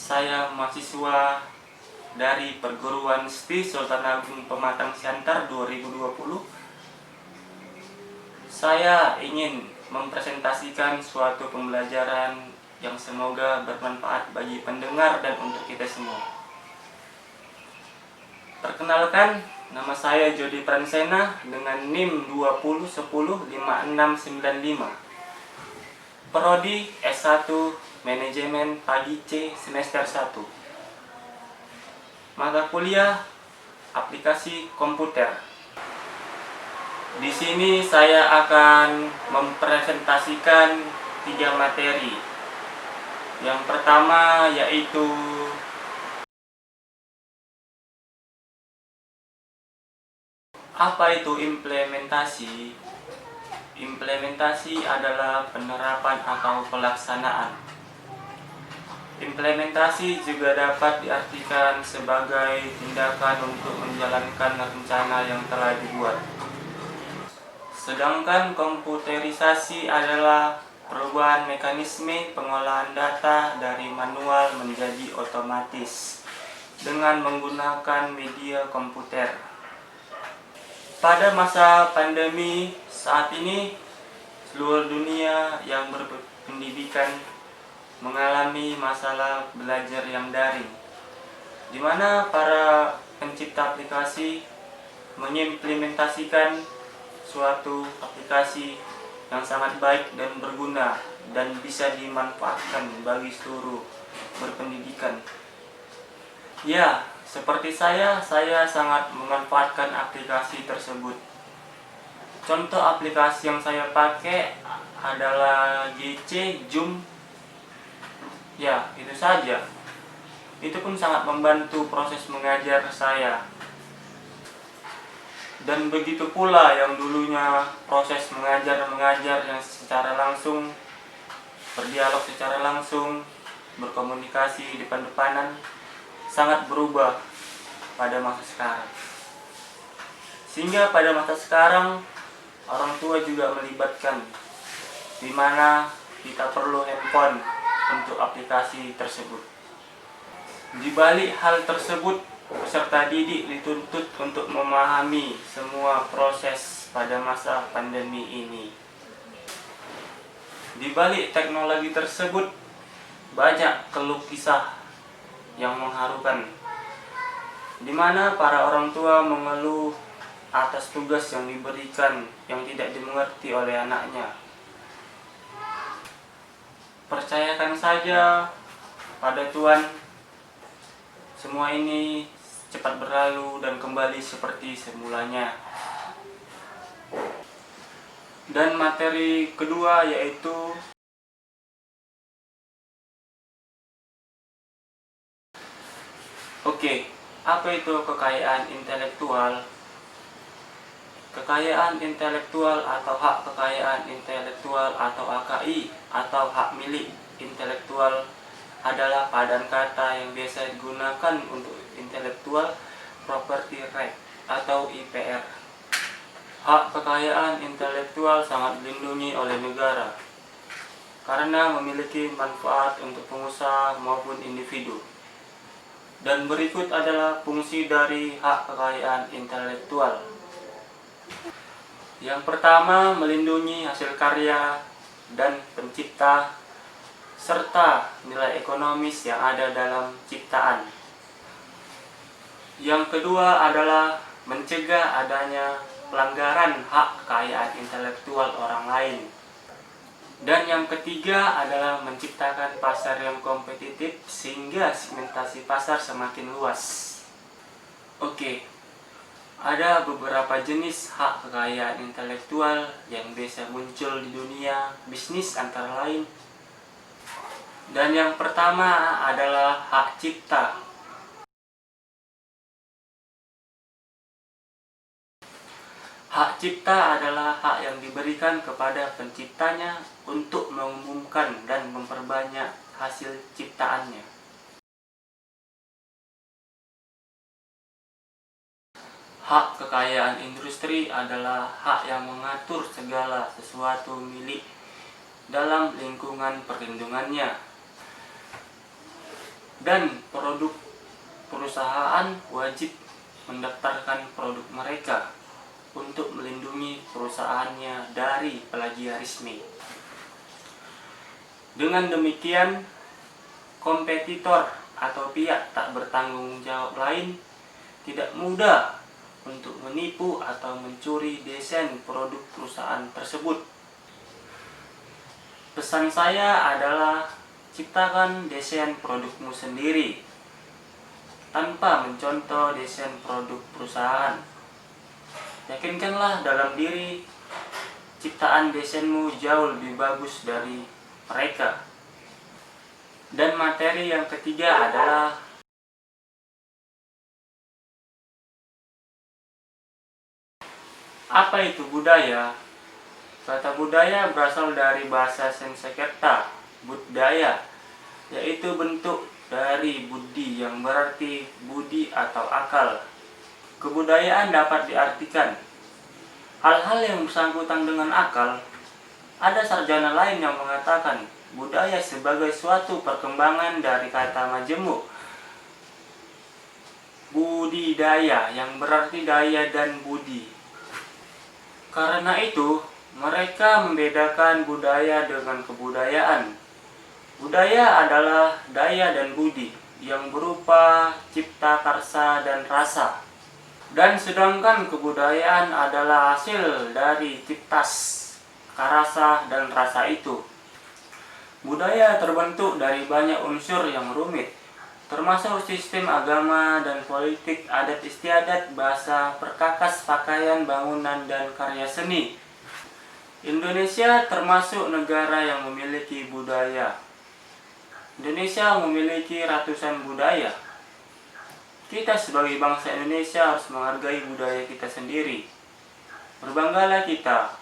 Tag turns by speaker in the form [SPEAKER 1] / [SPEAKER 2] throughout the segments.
[SPEAKER 1] Saya mahasiswa dari Perguruan Sti Sultan Agung Pematang Siantar 2020. Saya ingin mempresentasikan suatu pembelajaran yang semoga bermanfaat bagi pendengar dan untuk kita semua. Perkenalkan, nama saya Jody Pransena dengan NIM 20105695. Prodi S1 Manajemen Pagi C semester 1. Mata kuliah Aplikasi Komputer. Di sini saya akan mempresentasikan 3 materi. Yang pertama yaitu apa itu implementasi? Implementasi adalah penerapan atau pelaksanaan. Implementasi juga dapat diartikan sebagai tindakan untuk menjalankan rencana yang telah dibuat. Sedangkan komputerisasi adalah perubahan mekanisme pengolahan data dari manual menjadi otomatis dengan menggunakan media komputer. Pada masa pandemi saat ini, seluruh dunia yang berpendidikan mengalami masalah belajar yang daring, di mana para pencipta aplikasi mengimplementasikan suatu aplikasi yang sangat baik dan berguna dan bisa dimanfaatkan bagi seluruh berpendidikan. Ya, seperti saya sangat memanfaatkan aplikasi tersebut. Contoh aplikasi yang saya pakai adalah GC, Zoom. Ya, itu saja. Itu pun sangat membantu proses mengajar saya. Dan begitu pula yang dulunya proses mengajar yang secara langsung, berdialog secara langsung, berkomunikasi depan-depanan, sangat berubah pada masa sekarang. Sehingga pada masa sekarang orang tua juga melibatkan, di mana kita perlu handphone untuk aplikasi tersebut. Di balik hal tersebut, peserta didik dituntut untuk memahami semua proses pada masa pandemi ini. Di balik teknologi tersebut, banyak keluh kisah yang mengharukan, di mana para orang tua mengeluh atas tugas yang diberikan yang tidak dimengerti oleh anaknya. Percayakan saja pada Tuhan, semua ini cepat berlalu dan kembali seperti semulanya. Dan materi kedua yaitu apa itu kekayaan intelektual? Kekayaan intelektual atau hak kekayaan intelektual atau HKI atau hak milik intelektual adalah padan kata yang biasa digunakan untuk intellectual property right atau IPR. Hak kekayaan intelektual sangat dilindungi oleh negara karena memiliki manfaat untuk pengusaha maupun individu. Dan berikut adalah fungsi dari hak kekayaan intelektual. Yang pertama, melindungi hasil karya dan pencipta serta nilai ekonomis yang ada dalam ciptaan. Yang kedua adalah mencegah adanya pelanggaran hak kekayaan intelektual orang lain. Dan yang ketiga adalah menciptakan pasar yang kompetitif sehingga segmentasi pasar semakin luas. Ada beberapa jenis hak kekayaan intelektual yang biasa muncul di dunia bisnis antara lain. Dan yang pertama adalah hak cipta. Hak cipta adalah hak yang diberikan kepada penciptanya untuk mengumumkan dan memperbanyak hasil ciptaannya. Hak kekayaan industri adalah hak yang mengatur segala sesuatu milik dalam lingkungan perlindungannya. dan produk perusahaan wajib mendaftarkan produk mereka untuk melindungi perusahaannya dari plagiarisme. Dengan demikian, kompetitor atau pihak tak bertanggung jawab lain tidak mudah untuk menipu atau mencuri desain produk perusahaan tersebut. Pesan saya adalah ciptakan desain produkmu sendiri tanpa mencontoh desain produk perusahaan. Yakinkanlah dalam diri ciptaan desainmu jauh lebih bagus dari mereka. Dan materi yang ketiga adalah apa itu budaya? Kata budaya berasal dari bahasa Sanskerta, budaya, yaitu bentuk dari budi yang berarti budi atau akal. Kebudayaan dapat diartikan hal-hal yang bersangkutan dengan akal. Ada sarjana lain yang mengatakan budaya sebagai suatu perkembangan dari kata majemuk budidaya yang berarti daya dan budi. Karena itu, mereka membedakan budaya dengan kebudayaan. Budaya adalah daya dan budi yang berupa cipta karsa dan rasa. Dan sedangkan kebudayaan adalah hasil dari ciptas, karasa, dan rasa itu. Budaya terbentuk dari banyak unsur yang rumit, termasuk sistem agama dan politik, adat istiadat, bahasa, perkakas, pakaian, bangunan, dan karya seni. Indonesia termasuk negara yang memiliki budaya. Indonesia memiliki ratusan budaya. Kita sebagai bangsa Indonesia harus menghargai budaya kita sendiri. Berbanggalah kita.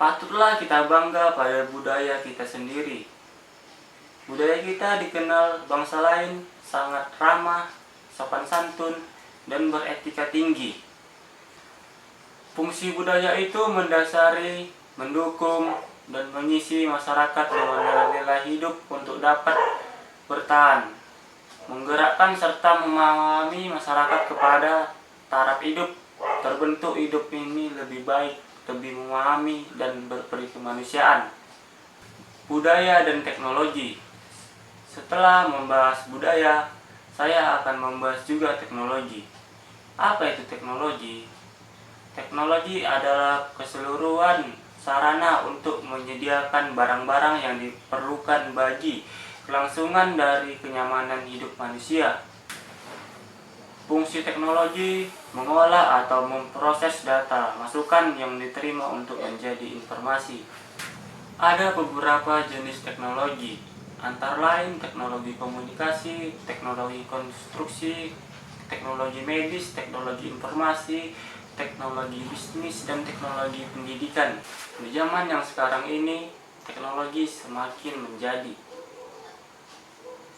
[SPEAKER 1] Patutlah kita bangga pada budaya kita sendiri. Budaya kita dikenal bangsa lain sangat ramah, sopan santun, dan beretika tinggi. Fungsi budaya itu mendasari, mendukung, dan mengisi masyarakat dengan nilai-nilai hidup untuk dapat bertahan, menggerakkan serta memahami masyarakat kepada taraf hidup terbentuk hidup ini lebih baik, lebih memahami dan berperi kemanusiaan. Budaya dan teknologi. Setelah membahas budaya, saya akan membahas juga teknologi. Apa itu teknologi? Teknologi adalah keseluruhan sarana untuk menyediakan barang-barang yang diperlukan bagi kelangsungan dari kenyamanan hidup manusia. Fungsi teknologi mengolah atau memproses data masukan yang diterima untuk menjadi informasi. Ada beberapa jenis teknologi, antara lain teknologi komunikasi, teknologi konstruksi, teknologi medis, teknologi informasi, teknologi bisnis, dan teknologi pendidikan. Di zaman yang sekarang ini, teknologi semakin menjadi.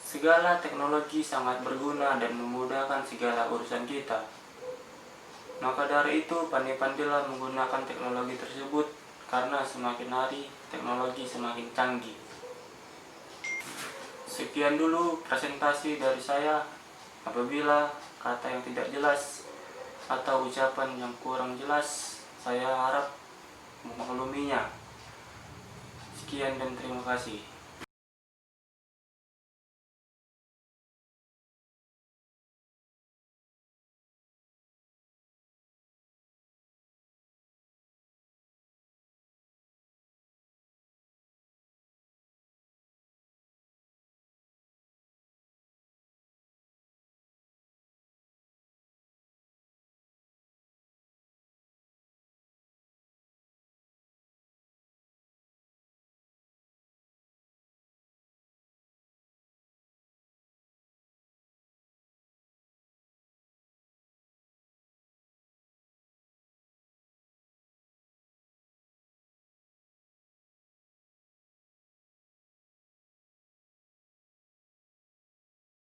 [SPEAKER 1] Segala teknologi sangat berguna dan memudahkan segala urusan kita. Maka dari itu, pandai-pandailah menggunakan teknologi tersebut, karena semakin hari teknologi semakin canggih. Sekian dulu presentasi dari saya. Apabila kata yang tidak jelas atau ucapan yang kurang jelas, saya harap memakluminya. Sekian dan terima kasih.